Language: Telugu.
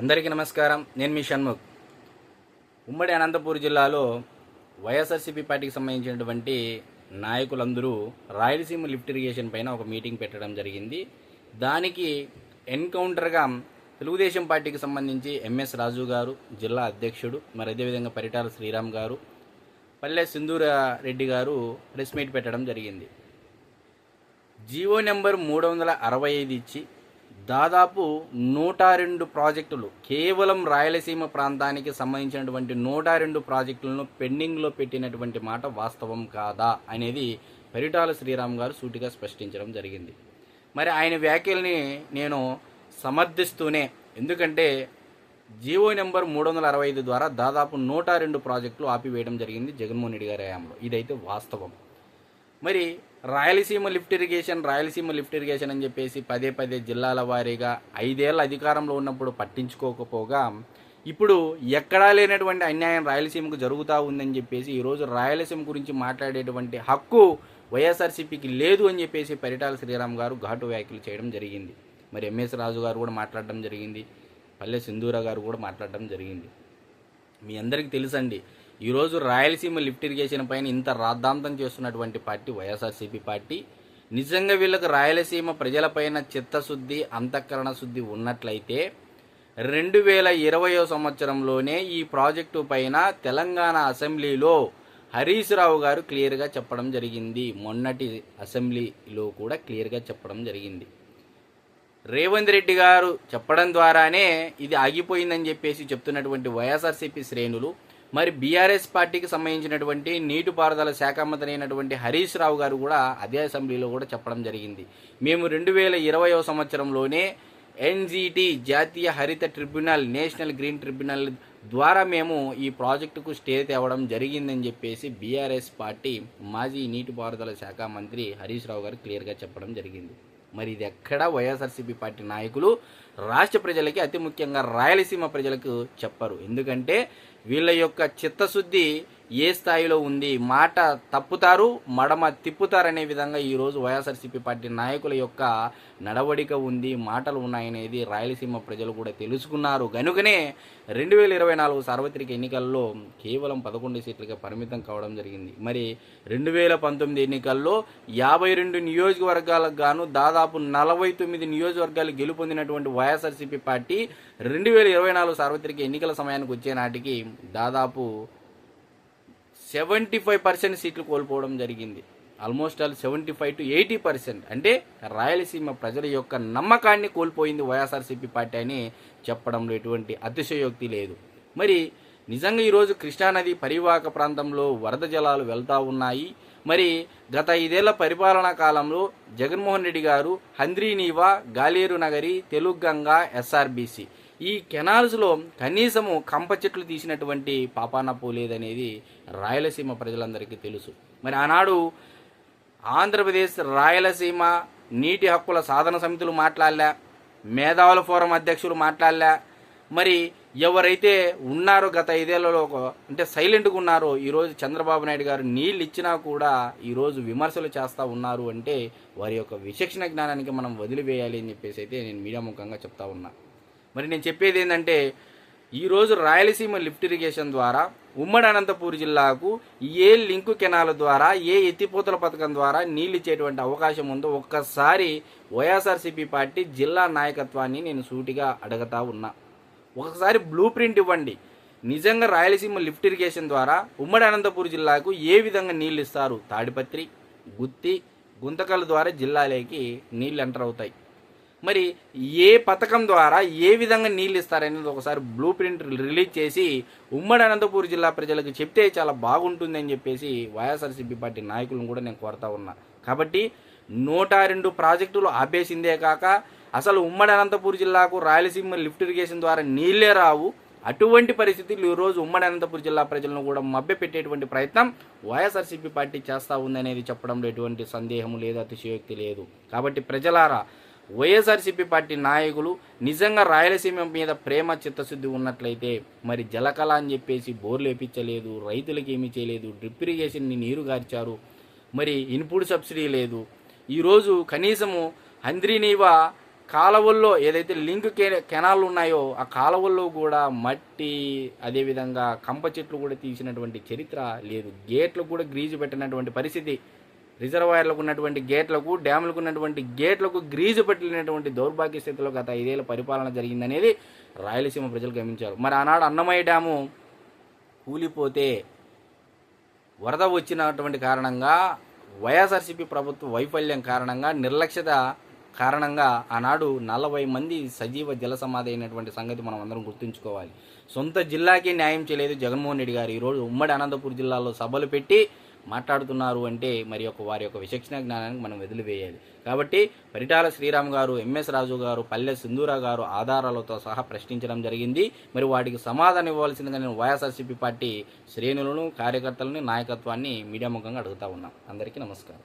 అందరికీ నమస్కారం. నేను మీ షణ్ముఖ్. ఉమ్మడి అనంతపూర్ జిల్లాలో వైఎస్ఆర్సీపీ పార్టీకి సంబంధించినటువంటి నాయకులందరూ రాయలసీమ లిఫ్ట్ ఇరిగేషన్ పైన ఒక మీటింగ్ పెట్టడం జరిగింది. దానికి ఎన్కౌంటర్గా తెలుగుదేశం పార్టీకి సంబంధించి ఎంఎస్ రాజు గారు జిల్లా అధ్యక్షుడు, మరి అదేవిధంగా పరిటాల శ్రీరామ్ గారు, పల్లె సింధూరారెడ్డి గారు ప్రెస్ మీట్ పెట్టడం జరిగింది. జీవో నెంబర్ 365 ఇచ్చి దాదాపు 102 ప్రాజెక్టులు, కేవలం రాయలసీమ ప్రాంతానికి సంబంధించినటువంటి 102 ప్రాజెక్టులను పెండింగ్లో పెట్టినటువంటి మాట వాస్తవం కాదా అనేది పరిటాల శ్రీరామ్ గారు సూటిగా స్పష్టించడం జరిగింది. మరి ఆయన వ్యాఖ్యల్ని నేను సమర్థిస్తూనే, ఎందుకంటే జీవో నెంబర్ 365 ద్వారా దాదాపు 102 ప్రాజెక్టులు ఆపివేయడం జరిగింది జగన్మోహన్ రెడ్డి గారి హయాంలో. ఇదైతే వాస్తవం. మరి రాయలసీమ లిఫ్ట్ ఇరిగేషన్ అని చెప్పేసి పదే జిల్లాల వారీగా 5 ఏళ్ళ అధికారంలో ఉన్నప్పుడు పట్టించుకోకపోగా ఇప్పుడు ఎక్కడా లేనటువంటి అన్యాయం రాయలసీమకు జరుగుతూ ఉందని చెప్పేసి ఈరోజు రాయలసీమ గురించి మాట్లాడేటువంటి హక్కు వైఎస్ఆర్సీపీకి లేదు అని చెప్పేసి పరిటాల శ్రీరామ్ గారు ఘాటు వ్యాఖ్యలు చేయడం జరిగింది. మరి ఎంఎస్ రాజు గారు కూడా మాట్లాడడం జరిగింది, పల్లె సింధూర గారు కూడా మాట్లాడడం జరిగింది. మీ అందరికీ తెలుసండి, ఈరోజు రాయలసీమ లిఫ్ట్ ఇరిగేషన్ పైన ఇంత రాద్ధాంతం చేస్తున్నటువంటి పార్టీ వైఎస్ఆర్సీపీ పార్టీ. నిజంగా వీళ్ళకి రాయలసీమ ప్రజలపైన చిత్తశుద్ధి, అంతఃకరణ శుద్ధి ఉన్నట్లయితే 2020 సంవత్సరంలోనే ఈ ప్రాజెక్టు పైన తెలంగాణ అసెంబ్లీలో హరీష్ రావు గారు క్లియర్గా చెప్పడం జరిగింది. మొన్నటి అసెంబ్లీలో కూడా క్లియర్గా చెప్పడం జరిగింది. రేవంత్ రెడ్డి గారు చెప్పడం ద్వారానే ఇది ఆగిపోయిందని చెప్పేసి చెప్తున్నటువంటి వైఎస్ఆర్సీపీ శ్రేణులు, మరి బీఆర్ఎస్ పార్టీకి సంబంధించినటువంటి నీటిపారుదల శాఖ మంత్రి అయినటువంటి హరీష్ రావు గారు కూడా అదే అసెంబ్లీలో కూడా చెప్పడం జరిగింది. మేము 2020 సంవత్సరంలోనే ఎన్జీటీ జాతీయ హరిత ట్రిబ్యునల్, నేషనల్ గ్రీన్ ట్రిబ్యునల్ ద్వారా మేము ఈ ప్రాజెక్టుకు స్టే తేవడం జరిగిందని చెప్పేసి బీఆర్ఎస్ పార్టీ మాజీ నీటిపారుదల శాఖ మంత్రి హరీష్ రావు గారు క్లియర్గా చెప్పడం జరిగింది. మరి ఇది ఎక్కడ వైఎస్ఆర్సీపీ పార్టీ నాయకులు రాష్ట్ర ప్రజలకి, అతి ముఖ్యంగా రాయలసీమ ప్రజలకు చెప్పరు. ఎందుకంటే వీళ్ళ యొక్క చిత్తశుద్ధి ఏ స్థాయిలో ఉంది, మాట తప్పుతారు మడమ తిప్పుతారనే విధంగా ఈరోజు వైఎస్ఆర్సీపీ పార్టీ నాయకుల యొక్క నడవడిక ఉంది, మాటలు ఉన్నాయనేది రాయలసీమ ప్రజలు కూడా తెలుసుకున్నారు. కనుకనే 2024 సార్వత్రిక ఎన్నికల్లో కేవలం 11 సీట్లుగా పరిమితం కావడం జరిగింది. మరి 2019 ఎన్నికల్లో 52 నియోజకవర్గాలకు గాను దాదాపు 49 నియోజకవర్గాలు గెలుపొందినటువంటి వైఎస్ఆర్సీపీ పార్టీ 2024 సార్వత్రిక ఎన్నికల సమయానికి వచ్చే నాటికి దాదాపు 75% సీట్లు కోల్పోవడం జరిగింది. Almost all 75 to 80%. అంటే రాయలసీమ ప్రజల యొక్క నమ్మకాన్ని కోల్పోయింది వైఎస్ఆర్సీపీ పార్టీ అని చెప్పడంలో ఎటువంటి అతిశయోక్తి లేదు. మరి నిజంగా ఈరోజు కృష్ణానది పరివాహక ప్రాంతంలో వరద జలాలు వెళ్తూ ఉన్నాయి. మరి గత 5 ఏళ్ల పరిపాలనా కాలంలో జగన్మోహన్ రెడ్డి గారు హంద్రీనీవా, గాలేరు నగరి, తెలుగంగ, ఎస్ఆర్బీసీ ఈ కెనాల్స్లో కనీసము కంప చెట్లు తీసినటువంటి పాపాన పోలేదనేది రాయలసీమ ప్రజలందరికీ తెలుసు. మరి ఆనాడు ఆంధ్రప్రదేశ్ రాయలసీమ నీటి హక్కుల సాధన సమితులు మాట్లాడలే, మేధావుల ఫోరం అధ్యక్షులు మాట్లాడలే. మరి ఎవరైతే ఉన్నారో గత 5 ఏళ్లలో అంటే సైలెంట్గా ఉన్నారో, ఈరోజు చంద్రబాబు నాయుడు గారు నీళ్ళు ఇచ్చినా కూడా ఈరోజు విమర్శలు చేస్తూ ఉన్నారు అంటే వారి యొక్క విచక్షణ జ్ఞానానికి మనం వదిలివేయాలి అని చెప్పేసి అయితే నేను మీడియా ముఖంగా చెప్తా ఉన్నా. మరి నేను చెప్పేది ఏంటంటే, ఈరోజు రాయలసీమ లిఫ్ట్ ఇరిగేషన్ ద్వారా ఉమ్మడి అనంతపూర్ జిల్లాకు ఏ లింకు కెనాల ద్వారా, ఏ ఎత్తిపోతల పథకం ద్వారా నీళ్ళు ఇచ్చేటువంటి అవకాశం ఉందో ఒక్కసారి వైఎస్ఆర్సీపీ పార్టీ జిల్లా నాయకత్వాన్ని నేను సూటిగా అడుగుతా ఉన్నా. ఒకసారి బ్లూ ప్రింట్ ఇవ్వండి. నిజంగా రాయలసీమ లిఫ్ట్ ఇరిగేషన్ ద్వారా ఉమ్మడి అనంతపూర్ జిల్లాకు ఏ విధంగా నీళ్ళు ఇస్తారు, తాడిపత్రి, గుత్తి, గుంతకల్ ద్వారా జిల్లాలోకి నీళ్ళు ఎంటర్ అవుతాయి. మరి ఏ పథకం ద్వారా ఏ విధంగా నీళ్ళు ఇస్తారనేది ఒకసారి బ్లూ ప్రింట్ రిలీజ్ చేసి ఉమ్మడి అనంతపూర్ జిల్లా ప్రజలకు చెప్తే చాలా బాగుంటుంది అని చెప్పేసి వైఎస్ఆర్సీపీ పార్టీ నాయకులను కూడా నేను కోరుతా ఉన్నా. కాబట్టి 102 ప్రాజెక్టులు ఆపేసిందే కాక అసలు ఉమ్మడి అనంతపూర్ జిల్లాకు రాయలసీమ లిఫ్ట్ ఇరిగేషన్ ద్వారా నీళ్ళే రావు. అటువంటి పరిస్థితులు ఈరోజు ఉమ్మడి అనంతపూర్ జిల్లా ప్రజలను కూడా మభ్యపెట్టేటువంటి ప్రయత్నం వైఎస్ఆర్సీపీ పార్టీ చేస్తూ ఉందనేది చెప్పడంలో ఎటువంటి సందేహం లేదు, అతిశయోక్తి లేదు. కాబట్టి ప్రజలారా, వైఎస్ఆర్సీపీ పార్టీ నాయకులు నిజంగా రాయలసీమ మీద ప్రేమ చిత్తశుద్ధి ఉన్నట్లయితే మరి జలకళ అని చెప్పేసి బోర్లు వేపించలేదు, రైతులకు ఏమీ చేయలేదు, డ్రిప్ ఇరిగేషన్ని నీరు గార్చారు, మరి ఇన్పుట్ సబ్సిడీ లేదు. ఈరోజు కనీసము హంద్రీనీవా కాలువల్లో ఏదైతే లింక్ కెనాల్ ఉన్నాయో ఆ కాలువల్లో కూడా మట్టి, అదేవిధంగా కంప చెట్లు కూడా తీసినటువంటి చరిత్ర లేదు. గేట్లకు కూడా గ్రీజు పెట్టినటువంటి పరిస్థితి, రిజర్వాయర్లకు ఉన్నటువంటి గేట్లకు, డ్యాములకు ఉన్నటువంటి గేట్లకు గ్రీజు పెట్టినటువంటి దౌర్భాగ్య స్థితిలో గత 5 ఏళ్ల పరిపాలన జరిగిందనేది రాయలసీమ ప్రజలు గమనించారు. మరి ఆనాడు అన్నమయ్య డ్యాము కూలిపోతే వరద వచ్చినటువంటి కారణంగా, వైఎస్ఆర్సీపీ ప్రభుత్వ వైఫల్యం కారణంగా, నిర్లక్ష్యత కారణంగా ఆనాడు 40 మంది సజీవ జల సమాధి అయినటువంటి సంగతి మనం అందరం గుర్తుంచుకోవాలి. సొంత జిల్లాకి న్యాయం చేయలేదు జగన్మోహన్ రెడ్డి గారు. ఈరోజు ఉమ్మడి అనంతపురం జిల్లాలో సభలు పెట్టి మాట్లాడుతున్నారు అంటే మరి వారి యొక్క విచక్షణ జ్ఞానానికి మనం వదిలివేయాలి. కాబట్టి పరిటాల శ్రీరామ్ గారు, ఎంఎస్ రాజు గారు, పల్లె సింధూరా గారు ఆధారాలతో సహా ప్రశ్నించడం జరిగింది. మరి వాటికి సమాధానం ఇవ్వాల్సిందిగా నేను వైఎస్ఆర్సీపీ పార్టీ శ్రేణులను, కార్యకర్తలను, నాయకత్వాన్ని మీడియా ముఖంగా అడుగుతా ఉన్నాం. అందరికీ నమస్కారం.